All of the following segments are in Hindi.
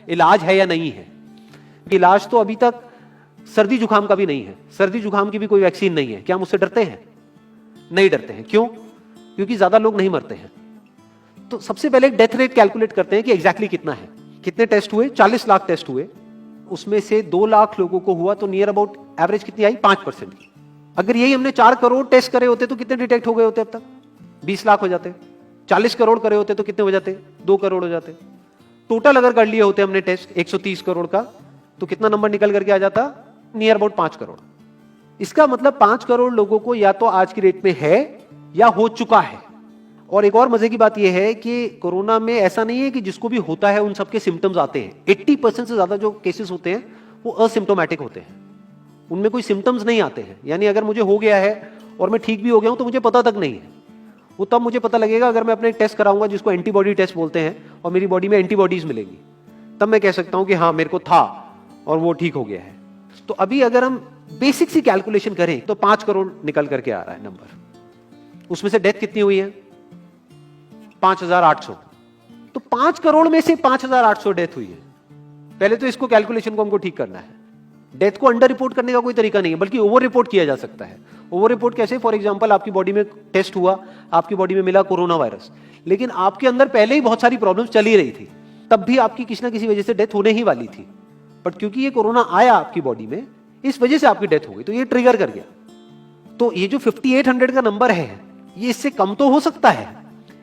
इलाज है या नहीं है। इलाज तो अभी तक सर्दी जुकाम का भी नहीं है, सर्दी जुकाम की भी कोई वैक्सीन नहीं है। क्या हम उससे डरते हैं? नहीं डरते हैं। क्यों? क्योंकि ज्यादा लोग नहीं मरते हैं। तो सबसे पहले डेथ रेट कैलकुलेट करते हैं कि एग्जैक्टली कितना है। कितने टेस्ट हुए? 40 लाख टेस्ट हुए, उसमें से 2 लाख लोगों को हुआ, तो नियर अबाउट एवरेज कितनी आई? 5% की। अगर यही हमने 4 करोड़ टेस्ट करे होते तो कितने डिटेक्ट हो गए होते अब तक? 20 लाख हो जाते। 40 करोड़ करे होते तो कितने हो जाते? 2 करोड़ हो जाते। टोटल अगर कर लिए होते हमने टेस्ट 130 करोड़ का, तो कितना नंबर निकल करके आ जाता? Near about 5 crore. इसका मतलब 5 करोड़ लोगों को या तो आज की डेट में है या हो चुका है। और एक और मजे की बात यह है कि कोरोना में ऐसा नहीं है कि जिसको भी होता है उन सबके सिम्टम्स आते हैं। 80% से ज्यादा जो केसेस होते हैं वो असिम्टोमेटिक होते हैं, उनमें कोई सिम्टम्स नहीं आते हैं। यानी अगर मुझे हो गया है और मैं ठीक भी हो गया हूं तो मुझे पता तक नहीं है। वो तब मुझे पता लगेगा अगर मैं अपने टेस्ट कराऊंगा जिसको एंटीबॉडी टेस्ट बोलते हैं, और मेरी बॉडी में एंटीबॉडीज मिलेंगी, तब मैं कह सकता हूं कि हाँ मेरे को था और वो ठीक हो गया है। तो अभी अगर हम बेसिक सी कैलकुलेशन करें तो 5 करोड़ निकल करके आ रहा है नंबर। उसमें से डेथ कितनी हुई है? 5,800। तो 5 करोड़ में से 5,800 डेथ हुई है। पहले तो इसको कैलकुलेशन को हमको ठीक करना है। डेथ को अंडर रिपोर्ट करने का कोई तरीका नहीं है, बल्कि ओवर रिपोर्ट किया जा सकता है। ओवर रिपोर्ट कैसे? फॉर एग्जांपल आपकी बॉडी में टेस्ट हुआ, आपकी बॉडी में मिला कोरोना वायरस, लेकिन आपके अंदर पहले ही बहुत सारी प्रॉब्लम्स चली रही थी, तब भी आपकी किसी ना किसी वजह से डेथ होने ही वाली थी। बट क्योंकि ये कोरोना आया आपकी बॉडी में, इस वजह से आपकी डेथ हो गई, तो ये ट्रिगर कर गया। तो ये जो 5800 का नंबर है, ये इससे कम तो हो सकता है,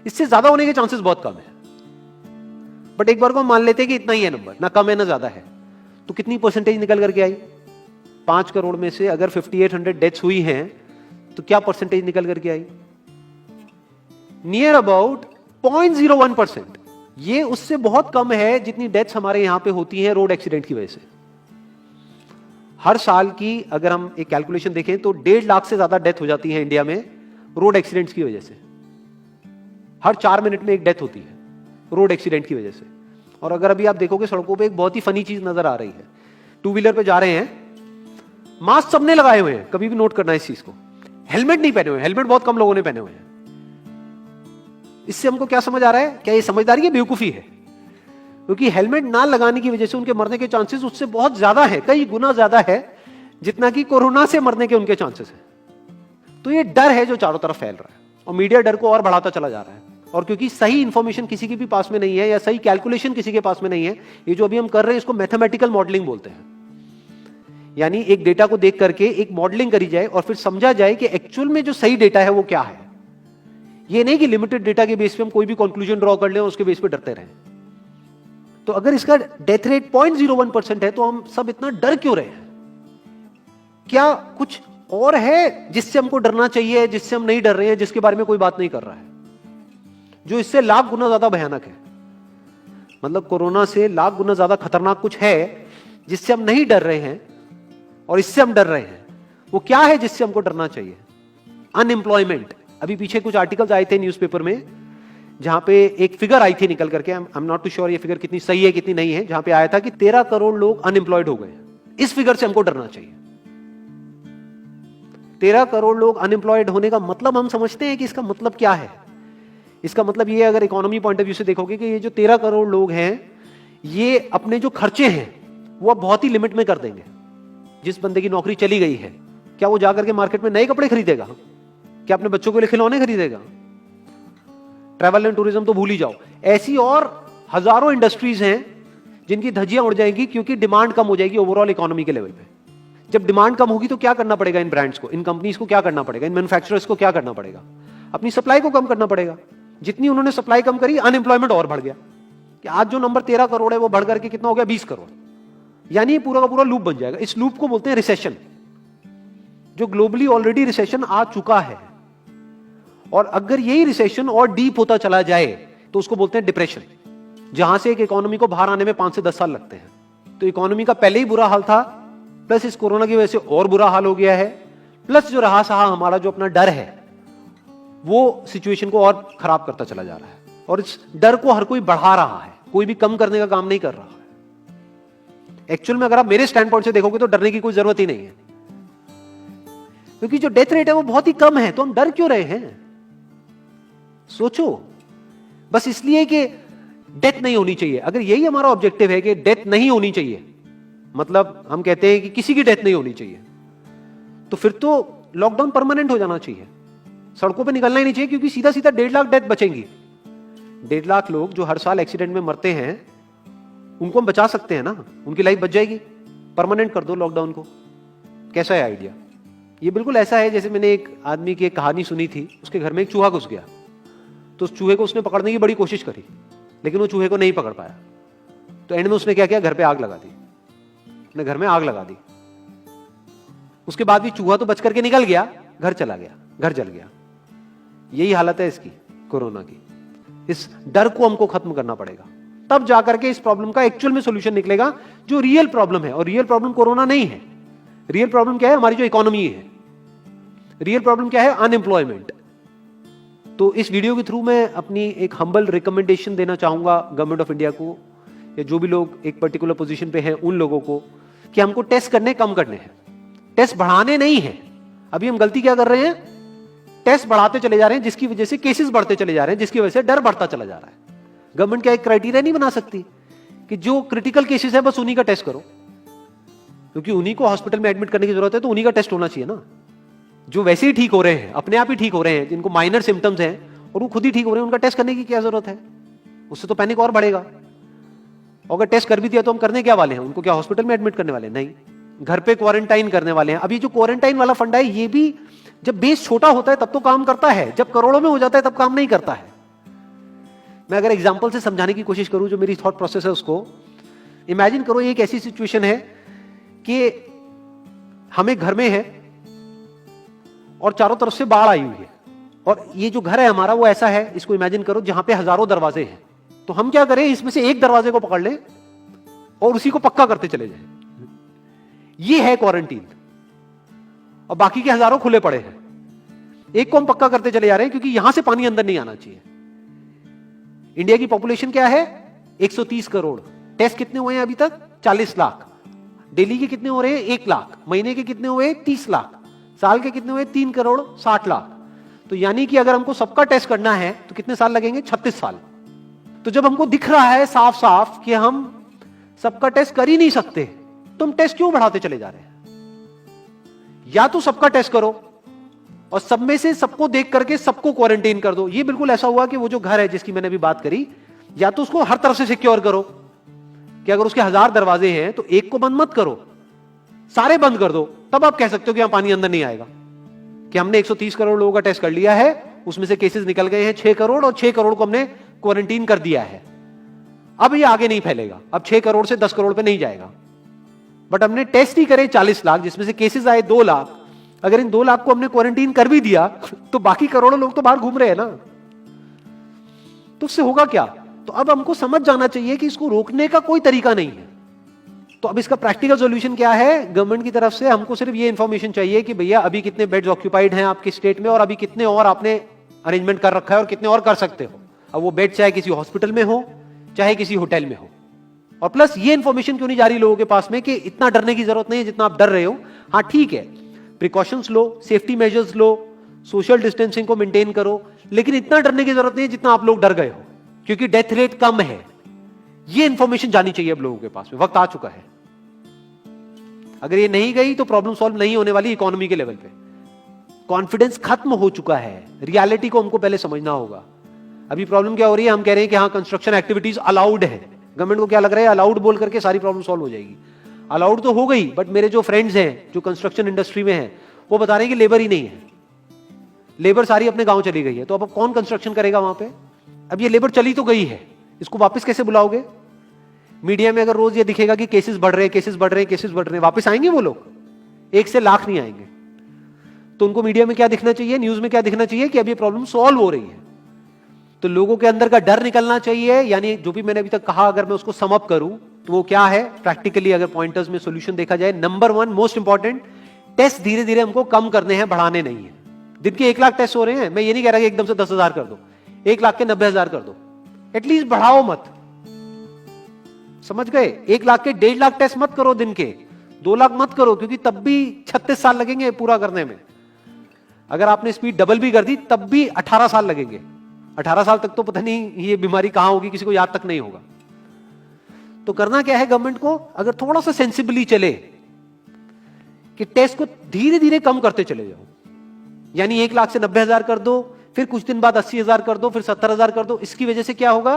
इससे ज्यादा होने के चांसेस बहुत कम है। बट एक बार को हम मान लेते हैं कि इतना ही है नंबर, ना कम है ना ज्यादा है, तो कितनी परसेंटेज निकल करके आई? 5 करोड़ में से अगर 5800 डेथ्स हुई हैं तो क्या परसेंटेज निकल करके आई? Near about 0.01%। ये उससे बहुत कम है जितनी डेथ्स हमारे यहां पे होती हैं रोड एक्सीडेंट की वजह से। हर साल की अगर हम एक कैलकुलेशन देखें तो 1.5 लाख से ज्यादा डेथ हो जाती है इंडिया में रोड एक्सीडेंट्स की वजह से। हर 4 मिनट में एक डेथ होती है रोड एक्सीडेंट की वजह से। और अगर अभी आप देखोगे सड़कों पे एक बहुत ही फनी चीज नजर आ रही है। 2 व्हीलर पे जा रहे हैं, मास्क सबने लगाए हुए हैं, कभी भी नोट करना इस चीज को। हेलमेट नहीं पहने हुए, हेलमेट बहुत कम लोगों ने पहने हुए हैं। इससे हमको क्या समझ आ रहा है? क्या ये समझदारी है, बेवकूफी है? क्योंकि हेलमेट ना लगाने की वजह से उनके मरने के चांसेस उससे बहुत ज्यादा है, कई गुना ज्यादा है जितना कि कोरोना से मरने के उनके चांसेस है। तो ये डर है जो चारों तरफ फैल रहा है, और मीडिया डर को और बढ़ाता चला जा रहा है। और क्योंकि सही इंफॉर्मेशन किसी के भी पास में नहीं है, या सही कैलकुलेशन किसी के पास में नहीं है, ये जो अभी हम कर रहे हैं इसको मैथमेटिकल मॉडलिंग बोलते हैं। यानी एक डेटा को देख करके एक मॉडलिंग करी जाए और फिर समझा जाए कि एक्चुअल में जो सही डेटा है वो क्या है। ये नहीं कि लिमिटेड डेटा के बेस पे हम कोई भी कंक्लूजन ड्रॉ कर लें और उसके बेस पे डरते रहें। तो अगर इसका डेथ रेट 0.01% है तो हम सब इतना डर क्यों रहे हैं? क्या कुछ और है जिससे हमको डरना चाहिए, जिससे हम नहीं डर रहे हैं, जिसके बारे में कोई बात नहीं कर रहा है, जो इससे लाख गुना ज्यादा भयानक है? मतलब कोरोना से लाख गुना ज्यादा खतरनाक कुछ है जिससे हम नहीं डर रहे हैं और इससे हम डर रहे हैं। वो क्या है जिससे हमको डरना चाहिए? अनएम्प्लॉयमेंट। अभी पीछे कुछ आर्टिकल्स आए थे न्यूज़पेपर में जहां पे एक फिगर आई थी निकल करके, I am not too sure ये फिगर कितनी सही है कितनी नहीं है, जहां पे आया था कि 13 करोड़ लोग अनएम्प्लॉयड हो गए। इस फिगर से हमको डरना चाहिए। 13 करोड़ लोग अनएम्प्लॉयड होने का मतलब हम समझते हैं कि इसका मतलब क्या है? इसका मतलब ये, अगर इकोनॉमी पॉइंट ऑफ व्यू से देखोगे, कि ये जो 13 करोड़ लोग हैं ये अपने जो खर्चे हैं वो बहुत ही लिमिट में कर देंगे। जिस बंदे की नौकरी चली गई है, क्या वो जाकर के मार्केट में नए कपड़े खरीदेगा? क्या अपने बच्चों के लिए खिलौने खरीदेगा? ट्रैवल एंड टूरिज्म तो भूल ही जाओ। ऐसी और हजारों इंडस्ट्रीज हैं जिनकी धज्जियां उड़ जाएंगी क्योंकि डिमांड कम हो जाएगी ओवरऑल इकोनॉमी के लेवल पे। जब डिमांड कम होगी तो क्या करना पड़ेगा इन ब्रांड्स को, इन कंपनीज को क्या करना पड़ेगा, इन मैन्युफैक्चरर्स को क्या करना पड़ेगा? अपनी सप्लाई को कम करना पड़ेगा। जितनी उन्होंने सप्लाई कम करी, अनएम्प्लॉयमेंट और बढ़ गया। कि आज जो नंबर 13 करोड़ है वो बढ़ करके कितना हो गया? 20 करोड़। यानी पूरा का पूरा लूप बन जाएगा। इस लूप को बोलते हैं रिसेशन, जो ग्लोबली ऑलरेडी रिसेशन आ चुका है। और अगर यही रिसेशन और डीप होता चला जाए तो उसको बोलते हैं डिप्रेशन, जहां से एक इकोनॉमी को बाहर आने में 5 से 10 साल लगते हैं। तो इकोनॉमी का पहले ही बुरा हाल था, प्लस इस कोरोना की वजह से और बुरा हाल हो गया है, प्लस जो रहा सहा हमारा जो अपना डर है वो सिचुएशन को और खराब करता चला जा रहा है। और इस डर को हर कोई बढ़ा रहा है, कोई भी कम करने का काम नहीं कर रहा है। एक्चुअल में अगर आप मेरे स्टैंड पॉइंट से देखोगे तो डरने की कोई जरूरत ही नहीं है, क्योंकि जो डेथ रेट है वो बहुत ही कम है। तो हम डर क्यों रहे हैं? सोचो। बस इसलिए कि डेथ नहीं होनी चाहिए। अगर यही हमारा ऑब्जेक्टिव है कि डेथ नहीं होनी चाहिए, मतलब हम कहते हैं कि किसी की डेथ नहीं होनी चाहिए, तो फिर तो लॉकडाउन परमानेंट हो जाना चाहिए, सड़कों पे निकलना ही नहीं चाहिए, क्योंकि सीधा सीधा 1.5 लाख डेथ बचेंगी। 1.5 लाख लोग जो हर साल एक्सीडेंट में मरते हैं, उनको हम बचा सकते हैं ना, उनकी लाइफ बच जाएगी। परमानेंट कर दो लॉकडाउन को। कैसा है आइडिया? ये बिल्कुल ऐसा है जैसे मैंने एक आदमी की एक कहानी सुनी थी, उसके घर में एक चूहा घुस गया, तो उस चूहे को उसने पकड़ने की बड़ी कोशिश करी, लेकिन वो चूहे को नहीं पकड़ पाया। तो एंड में उसने क्या किया, घर पे आग लगा दी, अपने घर में आग लगा दी। उसके बाद भी चूहा तो बच करके निकल गया, घर चला गया, घर जल गया। यही हालत है इसकी, कोरोना की। इस डर को हमको खत्म करना पड़ेगा, तब जाकर के इस प्रॉब्लम का एक्चुअल में सॉल्यूशन निकलेगा, जो रियल प्रॉब्लम है। और रियल प्रॉब्लम कोरोना नहीं है। रियल प्रॉब्लम क्या है? हमारी जो इकोनॉमी है। रियल प्रॉब्लम क्या है? अनएम्प्लॉयमेंट। तो इस वीडियो के थ्रू मैं अपनी एक हम्बल रिकमेंडेशन देना चाहूंगा गवर्नमेंट ऑफ इंडिया को, या जो भी लोग एक पर्टिकुलर पोजीशन पे हैं उन लोगों को, कि हमको टेस्ट करने कम करने हैं, टेस्ट बढ़ाने नहीं है। अभी हम गलती क्या कर रहे हैं? टेस्ट बढ़ाते चले जा रहे हैं, जिसकी वजह से केसेस बढ़ते चले जा रहे हैं, जिसकी वजह से डर बढ़ता चला जा रहा है। गवर्नमेंट क्या एक क्राइटेरिया नहीं बना सकती कि जो क्रिटिकल केसेस है बस उन्हीं का टेस्ट करो, क्योंकि उन्हीं को हॉस्पिटल में एडमिट करने की जरूरत है, तो उन्हीं का टेस्ट होना चाहिए ना। जो वैसे ही ठीक हो रहे हैं, अपने आप ही ठीक हो रहे हैं, जिनको माइनर सिम्टम्स हैं और वो खुद ही ठीक हो रहे हैं, उनका टेस्ट करने की क्या जरूरत है? उससे तो पैनिक और बढ़ेगा। और अगर टेस्ट कर भी दिया तो हम करने क्या वाले हैं? उनको क्या हॉस्पिटल में एडमिट करने वाले हैं? नहीं, घर पे क्वारंटाइन करने वाले हैं। अभी जो क्वारंटाइन वाला फंडा है, ये भी जब बेस छोटा होता है तब तो काम करता है, जब करोड़ों में हो जाता है तब काम नहीं करता है। मैं अगर एग्जांपल से समझाने की कोशिश करूं, जो मेरी थॉट प्रोसेस है उसको इमेजिन करो। एक ऐसी सिचुएशन है कि हम एक घर में है और चारों तरफ से बाढ़ आई हुई है, और ये जो घर है हमारा वो ऐसा है, इसको इमेजिन करो, जहां पे हजारों दरवाजे हैं। तो हम क्या करें, इसमें से एक दरवाजे को पकड़ लें और उसी को पक्का करते चले जाएं। ये है क्वारंटीन, और बाकी के हजारों खुले पड़े हैं। एक को हम पक्का करते चले जा रहे हैं, क्योंकि यहां से पानी अंदर नहीं आना चाहिए। इंडिया की पॉपुलेशन क्या है? 130 करोड़। टेस्ट कितने हुए हैं अभी तक? 40 लाख। दिल्ली के कितने हो रहे हैं? 1 लाख। महीने के कितने हुए? 30 लाख। साल के कितने हुए? 3 करोड़ 60 लाख। तो यानी कि अगर हमको सबका टेस्ट करना है तो कितने साल लगेंगे? 36 साल। तो जब हमको दिख रहा है साफ साफ कि हम सबका टेस्ट कर ही नहीं सकते, तो हम टेस्ट क्यों बढ़ाते चले जा रहे हैं? या तो सबका टेस्ट करो और सब में से सबको देख करके सबको क्वारंटाइन कर दो। ये बिल्कुल ऐसा हुआ कि वो जो घर है जिसकी मैंने अभी बात करी, या तो उसको हर तरफ से सिक्योर करो कि अगर उसके 1000 दरवाजे हैं तो एक को बंद मत करो, सारे बंद कर दो। तब आप कह सकते हो कि यहां पानी अंदर नहीं आएगा, कि हमने 130 करोड़ लोगों का टेस्ट कर लिया है, उसमें से केसेस निकल गए हैं 6 करोड़, और 6 करोड़ को हमने क्वारंटीन कर दिया है। अब ये आगे नहीं फैलेगा, अब 6 करोड़ से 10 करोड़ पे नहीं जाएगा। बट हमने टेस्ट ही करे 40 लाख, जिसमें से केसेस आए 2 लाख। अगर इन 2 लाख को हमने क्वारंटीन कर भी दिया तो बाकी करोड़ों लोग तो बाहर घूम रहे हैं ना। तो उससे होगा क्या? तो अब हमको समझ जाना चाहिए कि इसको रोकने का कोई तरीका नहीं है। तो अब इसका प्रैक्टिकल सॉल्यूशन क्या है? गवर्नमेंट की तरफ से हमको सिर्फ ये इंफॉर्मेशन चाहिए कि भैया अभी कितने बेड्स ऑक्यूपाइड हैं आपके स्टेट में, और अभी कितने और आपने अरेंजमेंट कर रखा है, और कितने और कर सकते हो। अब वो बेड चाहे किसी हॉस्पिटल में हो चाहे किसी होटल में हो। और प्लस ये इंफॉर्मेशन क्यों नहीं जा रही लोगों के पास में कि इतना डरने की जरूरत नहीं है जितना आप डर रहे हो। हाँ ठीक है, प्रिकॉशंस लो, सेफ्टी मेजर्स लो, सोशल डिस्टेंसिंग को मेंटेन करो, लेकिन इतना डरने की जरूरत नहीं है जितना आप लोग डर गए हो, क्योंकि डेथ रेट कम है। ये इंफॉर्मेशन जानी चाहिए अब लोगों के पास में, वक्त आ चुका है। अगर ये नहीं गई तो प्रॉब्लम सॉल्व नहीं होने वाली इकोनॉमी के लेवल पे। कॉन्फिडेंस खत्म हो चुका है, रियलिटी को हमको पहले समझना होगा। अभी प्रॉब्लम क्या हो रही है? हम कह रहे हैं कि हाँ कंस्ट्रक्शन एक्टिविटीज अलाउड है। गवर्नमेंट को क्या लग रहा है? अलाउड बोल करके सारी प्रॉब्लम सॉल्व हो जाएगी। अलाउड तो हो गई, बट मेरे जो फ्रेंड्स हैं जो कंस्ट्रक्शन इंडस्ट्री में हैं, वो बता रहे हैं कि लेबर ही नहीं है, लेबर सारी अपने गांव चली गई है। तो अब कौन कंस्ट्रक्शन करेगा वहां पे? अब ये लेबर चली तो गई है, इसको वापस कैसे बुलाओगे? मीडिया में अगर रोज ये दिखेगा कि केसेस बढ़ रहे हैं, केसेस बढ़ रहे हैं, केसेस बढ़ रहे हैं, वापस आएंगे वो लोग? 1 से लाख नहीं आएंगे। तो उनको मीडिया में क्या दिखना चाहिए, न्यूज में क्या दिखना चाहिए? कि अब ये प्रॉब्लम सॉल्व हो रही है। तो लोगों के अंदर का डर निकलना चाहिए। यानी जो भी मैंने अभी तक कहा, अगर मैं उसको सम अप करूं तो वो क्या है प्रैक्टिकली, अगर पॉइंटर्स में सॉल्यूशन देखा जाए। नंबर 1 मोस्ट इंपॉर्टेंट, टेस्ट धीरे धीरे हमको कम करने हैं, बढ़ाने नहीं है। दिन के 1 लाख टेस्ट हो रहे हैं, मैं ये नहीं कह रहा कि एकदम से 10,000 कर दो, 1 लाख के 90,000 कर दो, एटलीस्ट बढ़ाओ मत। समझ गए? 1 लाख के 1.5 लाख टेस्ट मत करो दिन के, 2 लाख मत करो, क्योंकि तब भी 36 साल लगेंगे पूरा करने में। अगर आपने स्पीड डबल भी कर दी तब भी 18 साल लगेंगे। 18 साल तक तो पता नहीं ये बीमारी कहां होगी, किसी को याद तक नहीं होगा। तो करना क्या है गवर्नमेंट को, अगर थोड़ा सा सेंसिबली चले कि टेस्ट को धीरे धीरे कम करते चले जाओ, यानी 1 लाख से 90,000 कर दो, फिर कुछ दिन बाद 80,000 कर दो, फिर 70,000 कर दो। इसकी वजह से क्या होगा,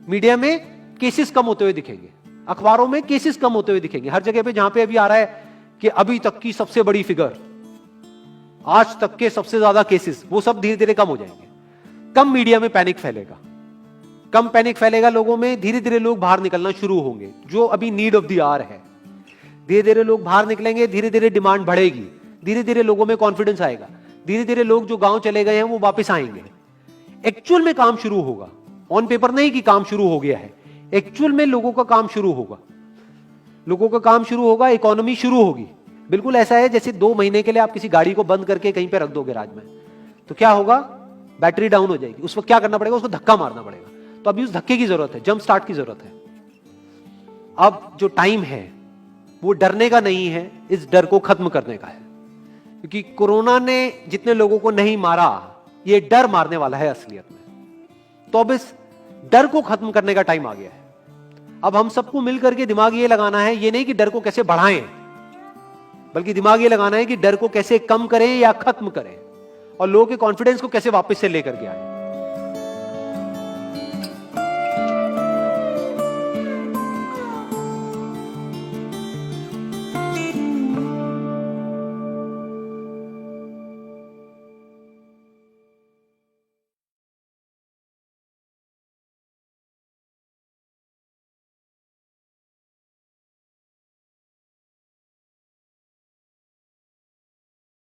मीडिया में केसेस कम होते हुए दिखेंगे, अखबारों में केसेस कम होते हुए दिखेंगे, हर जगह पे जहां पे अभी आ रहा है कि अभी तक की सबसे बड़ी फिगर, आज तक के सबसे ज्यादा केसेस, वो सब धीरे धीरे कम हो जाएंगे। कम मीडिया में पैनिक फैलेगा, कम पैनिक फैलेगा लोगों में, धीरे धीरे लोग बाहर निकलना शुरू होंगे, जो अभी नीड ऑफ द आवर है। धीरे धीरे लोग बाहर निकलेंगे, धीरे धीरे डिमांड बढ़ेगी, धीरे धीरे लोगों में कॉन्फिडेंस आएगा, धीरे धीरे लोग जो गांव चले गए हैं वो वापस आएंगे, एक्चुअल में काम शुरू होगा। ऑन पेपर नहीं कि काम शुरू हो गया है, एक्चुअल में लोगों का काम शुरू होगा, लोगों का काम शुरू होगा, इकोनॉमी शुरू होगी। बिल्कुल ऐसा है जैसे 2 महीने के लिए आप किसी गाड़ी को बंद करके कहीं पे रख दोगे राज में, तो क्या होगा, बैटरी डाउन हो जाएगी, उस वक्त क्या करना पड़ेगा, उसको धक्का मारना पड़ेगा। तो अभी उस धक्के की जरूरत है, जंप स्टार्ट की जरूरत है। अब जो टाइम है वो डरने का नहीं है, इस डर को खत्म करने का है, क्योंकि कोरोना ने जितने लोगों को नहीं मारा, ये डर मारने वाला है असलियत में। तो अब इस डर को खत्म करने का टाइम आ गया है। अब हम सबको मिलकर के दिमाग ये लगाना है, ये नहीं कि डर को कैसे बढ़ाएं, बल्कि दिमाग ये लगाना है कि डर को कैसे कम करें या खत्म करें, और लोगों के कॉन्फिडेंस को कैसे वापस से लेकर के आए।